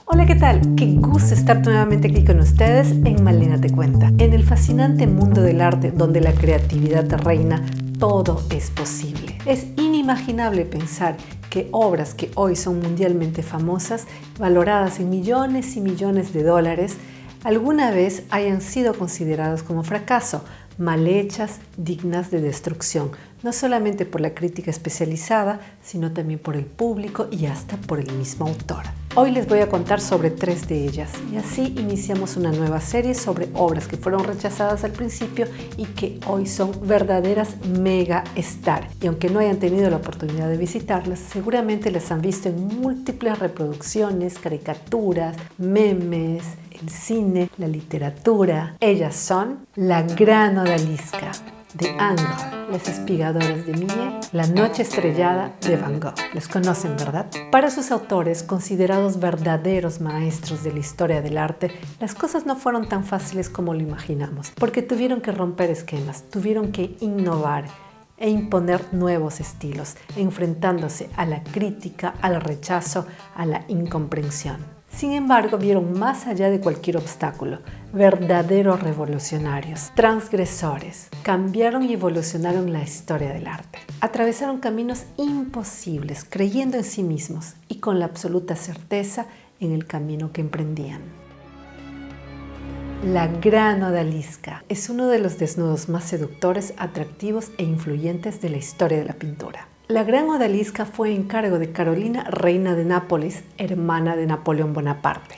Hola, ¿qué tal? Qué gusto estar nuevamente aquí con ustedes en Malena Te Cuenta. En el fascinante mundo del arte donde la creatividad reina, todo es posible. Es inimaginable pensar que obras que hoy son mundialmente famosas, valoradas en millones y millones de dólares, alguna vez hayan sido consideradas como fracaso, mal hechas, dignas de destrucción, no solamente por la crítica especializada, sino también por el público y hasta por el mismo autor. Hoy les voy a contar sobre 3 de ellas y así iniciamos una nueva serie sobre obras que fueron rechazadas al principio y que hoy son verdaderas mega star. Y aunque no hayan tenido la oportunidad de visitarlas, seguramente las han visto en múltiples reproducciones, caricaturas, memes, el cine, la literatura. Ellas son La Gran Odalisca de Ingres, Las Espigadoras de Millet, La Noche Estrellada de Van Gogh. Los conocen, ¿verdad? Para sus autores, considerados verdaderos maestros de la historia del arte, las cosas no fueron tan fáciles como lo imaginamos, porque tuvieron que romper esquemas, tuvieron que innovar e imponer nuevos estilos, enfrentándose a la crítica, al rechazo, a la incomprensión. Sin embargo, vieron más allá de cualquier obstáculo, verdaderos revolucionarios, transgresores. Cambiaron y evolucionaron la historia del arte. Atravesaron caminos imposibles, creyendo en sí mismos y con la absoluta certeza en el camino que emprendían. La Gran Odalisca es uno de los desnudos más seductores, atractivos e influyentes de la historia de la pintura. La Gran Odalisca fue encargo de Carolina, reina de Nápoles, hermana de Napoleón Bonaparte,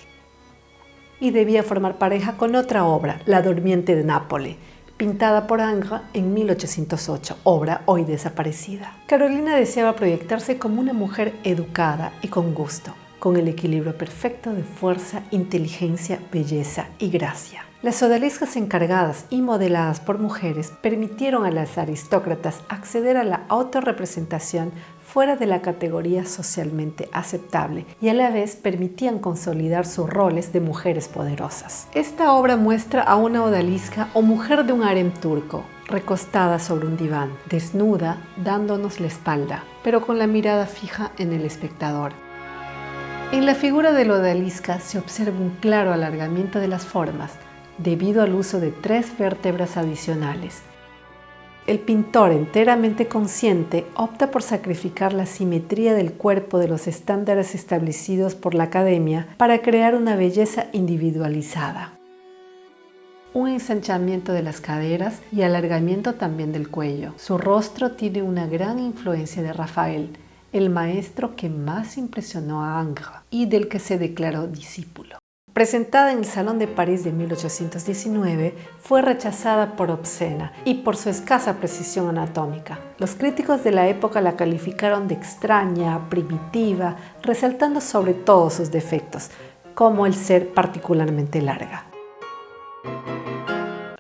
y debía formar pareja con otra obra, La Durmiente de Nápoles, pintada por Ingres en 1808, obra hoy desaparecida. Carolina deseaba proyectarse como una mujer educada y con gusto, con el equilibrio perfecto de fuerza, inteligencia, belleza y gracia. Las odaliscas encargadas y modeladas por mujeres permitieron a las aristócratas acceder a la autorrepresentación fuera de la categoría socialmente aceptable y a la vez permitían consolidar sus roles de mujeres poderosas. Esta obra muestra a una odalisca o mujer de un harem turco, recostada sobre un diván, desnuda, dándonos la espalda, pero con la mirada fija en el espectador. En la figura de la odalisca se observa un claro alargamiento de las formas, debido al uso de 3 vértebras adicionales. El pintor, enteramente consciente, opta por sacrificar la simetría del cuerpo de los estándares establecidos por la academia para crear una belleza individualizada. Un ensanchamiento de las caderas y alargamiento también del cuello. Su rostro tiene una gran influencia de Rafael, el maestro que más impresionó a Ingres y del que se declaró discípulo. Presentada en el Salón de París de 1819, fue rechazada por obscena y por su escasa precisión anatómica. Los críticos de la época la calificaron de extraña, primitiva, resaltando sobre todo sus defectos, como el ser particularmente larga.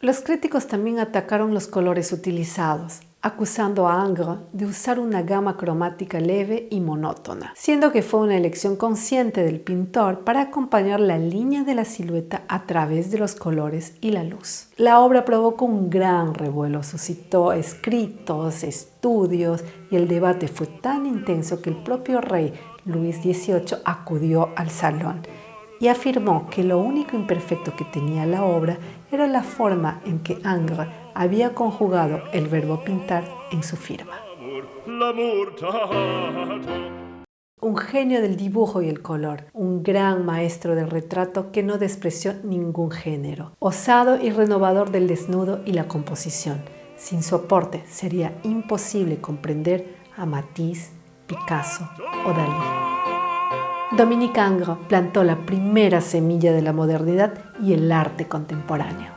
Los críticos también atacaron los colores utilizados, acusando a Ingres de usar una gama cromática leve y monótona, siendo que fue una elección consciente del pintor para acompañar la línea de la silueta a través de los colores y la luz. La obra provocó un gran revuelo, suscitó escritos, estudios y el debate fue tan intenso que el propio rey Luis XVIII acudió al salón y afirmó que lo único imperfecto que tenía la obra era la forma en que Ingres había conjugado el verbo pintar en su firma. Un genio del dibujo y el color, un gran maestro del retrato que no despreció ningún género, osado y renovador del desnudo y la composición. Sin su aporte sería imposible comprender a Matisse, Picasso o Dalí. Dominique Ingres plantó la primera semilla de la modernidad y el arte contemporáneo.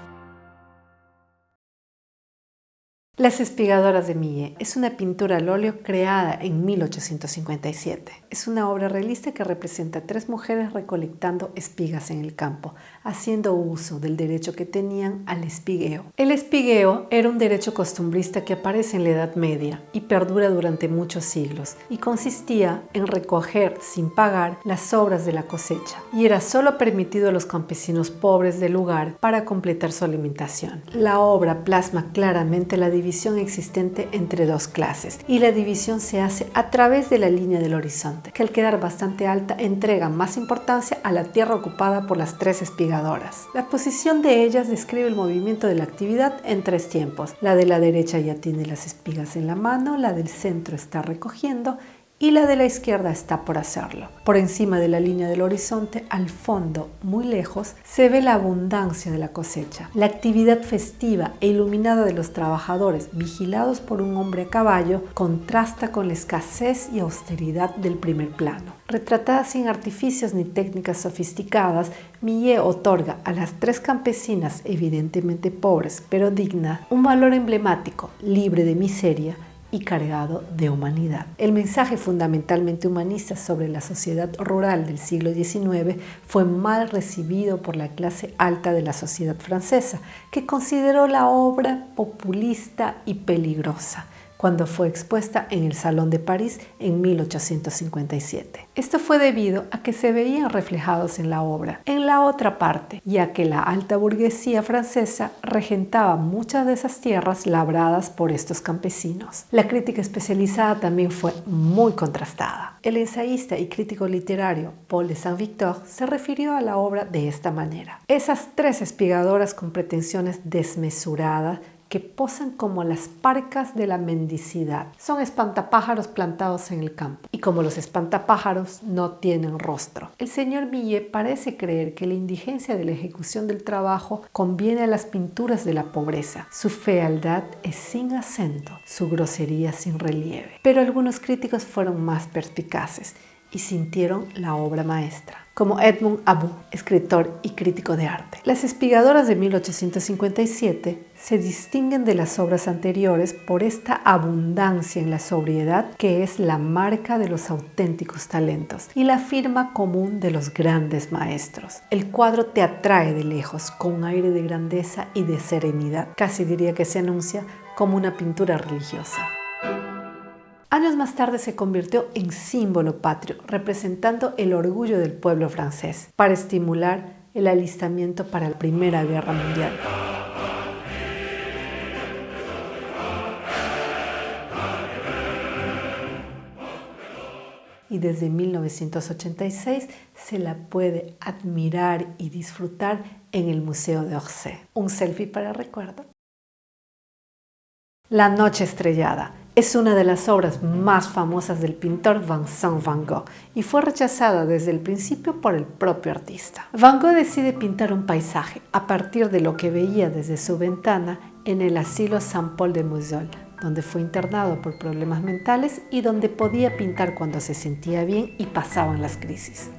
Las Espigadoras de Millet es una pintura al óleo creada en 1857. Es una obra realista que representa a 3 mujeres recolectando espigas en el campo, haciendo uso del derecho que tenían al espigueo. El espigueo era un derecho costumbrista que aparece en la Edad Media y perdura durante muchos siglos, y consistía en recoger sin pagar las sobras de la cosecha, y era solo permitido a los campesinos pobres del lugar para completar su alimentación. La obra plasma claramente la división división existente entre dos clases, y la división se hace a través de la línea del horizonte, que al quedar bastante alta entrega más importancia a la tierra ocupada por las tres espigadoras. La posición de ellas describe el movimiento de la actividad en tres tiempos. La de la derecha ya tiene las espigas en la mano, la del centro está recogiendo y la de la izquierda está por hacerlo. Por encima de la línea del horizonte, al fondo, muy lejos, se ve la abundancia de la cosecha. La actividad festiva e iluminada de los trabajadores, vigilados por un hombre a caballo, contrasta con la escasez y austeridad del primer plano. Retratada sin artificios ni técnicas sofisticadas, Millet otorga a las tres campesinas, evidentemente pobres pero dignas, un valor emblemático, libre de miseria y cargado de humanidad. El mensaje fundamentalmente humanista sobre la sociedad rural del siglo XIX fue mal recibido por la clase alta de la sociedad francesa, que consideró la obra populista y peligrosa cuando fue expuesta en el Salón de París en 1857. Esto fue debido a que se veían reflejados en la obra, en la otra parte, ya que la alta burguesía francesa regentaba muchas de esas tierras labradas por estos campesinos. La crítica especializada también fue muy contrastada. El ensayista y crítico literario Paul de Saint-Victor se refirió a la obra de esta manera: esas tres espigadoras con pretensiones desmesuradas que posan como las parcas de la mendicidad. Son espantapájaros plantados en el campo, y como los espantapájaros no tienen rostro. El señor Millet parece creer que la indigencia de la ejecución del trabajo conviene a las pinturas de la pobreza. Su fealdad es sin acento, su grosería sin relieve. Pero algunos críticos fueron más perspicaces y sintieron la obra maestra, como Edmond About, escritor y crítico de arte. Las espigadoras de 1857 se distinguen de las obras anteriores por esta abundancia en la sobriedad que es la marca de los auténticos talentos y la firma común de los grandes maestros. El cuadro te atrae de lejos con un aire de grandeza y de serenidad. Casi diría que se anuncia como una pintura religiosa. Años más tarde se convirtió en símbolo patrio, representando el orgullo del pueblo francés, para estimular el alistamiento para la Primera Guerra Mundial. Y desde 1986 se la puede admirar y disfrutar en el Museo de Orsay. Un selfie para el recuerdo. La Noche Estrellada es una de las obras más famosas del pintor Vincent Van Gogh y fue rechazada desde el principio por el propio artista. Van Gogh decide pintar un paisaje a partir de lo que veía desde su ventana en el asilo Saint-Paul-de-Mausole, donde fue internado por problemas mentales y donde podía pintar cuando se sentía bien y pasaban las crisis.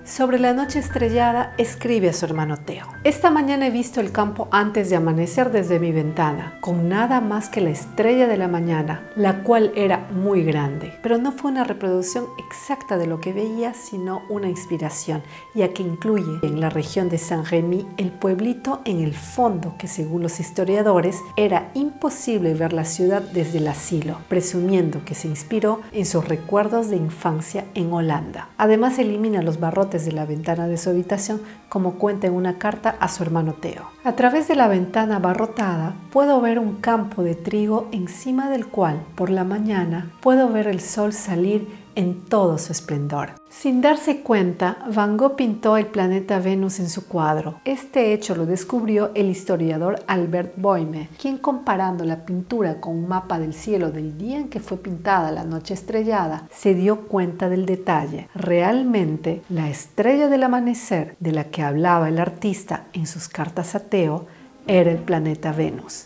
Sobre la noche estrellada escribe a su hermano Theo: esta mañana he visto el campo antes de amanecer desde mi ventana, con nada más que la estrella de la mañana, la cual era muy grande, pero no fue una reproducción exacta de lo que veía, sino una inspiración, ya que incluye en la región de Saint-Rémy el pueblito en el fondo que, según los historiadores, era imposible ver la ciudad desde el asilo, presumiendo que se inspiró en sus recuerdos de infancia en Holanda. Además, elimina los barrotes de la ventana de su habitación, como cuenta en una carta a su hermano Theo. A través de la ventana abarrotada puedo ver un campo de trigo encima del cual, por la mañana, puedo ver el sol salir en todo su esplendor. Sin darse cuenta, Van Gogh pintó el planeta Venus en su cuadro. Este hecho lo descubrió el historiador Albert Boime, quien, comparando la pintura con un mapa del cielo del día en que fue pintada la noche estrellada, se dio cuenta del detalle. Realmente, la estrella del amanecer de la que hablaba el artista en sus cartas a Theo era el planeta Venus.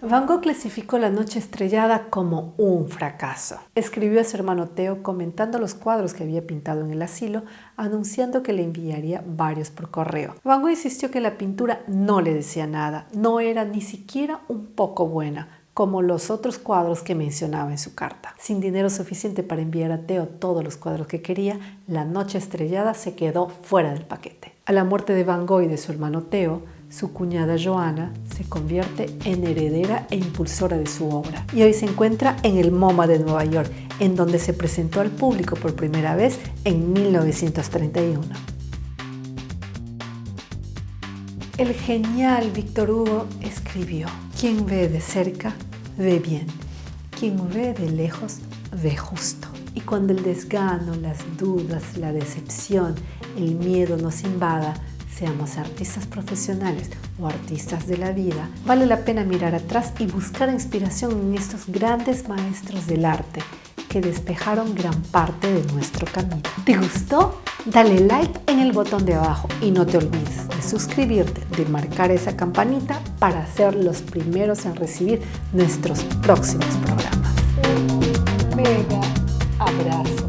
Van Gogh clasificó la noche estrellada como un fracaso. Escribió a su hermano Theo comentando los cuadros que había pintado en el asilo, anunciando que le enviaría varios por correo. Van Gogh insistió que la pintura no le decía nada, no era ni siquiera un poco buena, como los otros cuadros que mencionaba en su carta. Sin dinero suficiente para enviar a Theo todos los cuadros que quería, la noche estrellada se quedó fuera del paquete. A la muerte de Van Gogh y de su hermano Theo, su cuñada Johanna se convierte en heredera e impulsora de su obra y hoy se encuentra en el MoMA de Nueva York, en donde se presentó al público por primera vez en 1931. El genial Victor Hugo escribió: Quien ve de cerca, ve bien. Quien ve de lejos, ve justo. Y cuando el desgano, las dudas, la decepción, el miedo nos invada, seamos artistas profesionales o artistas de la vida, vale la pena mirar atrás y buscar inspiración en estos grandes maestros del arte que despejaron gran parte de nuestro camino. ¿Te gustó? Dale like en el botón de abajo y no te olvides de suscribirte, de marcar esa campanita para ser los primeros en recibir nuestros próximos programas. Un mega abrazo.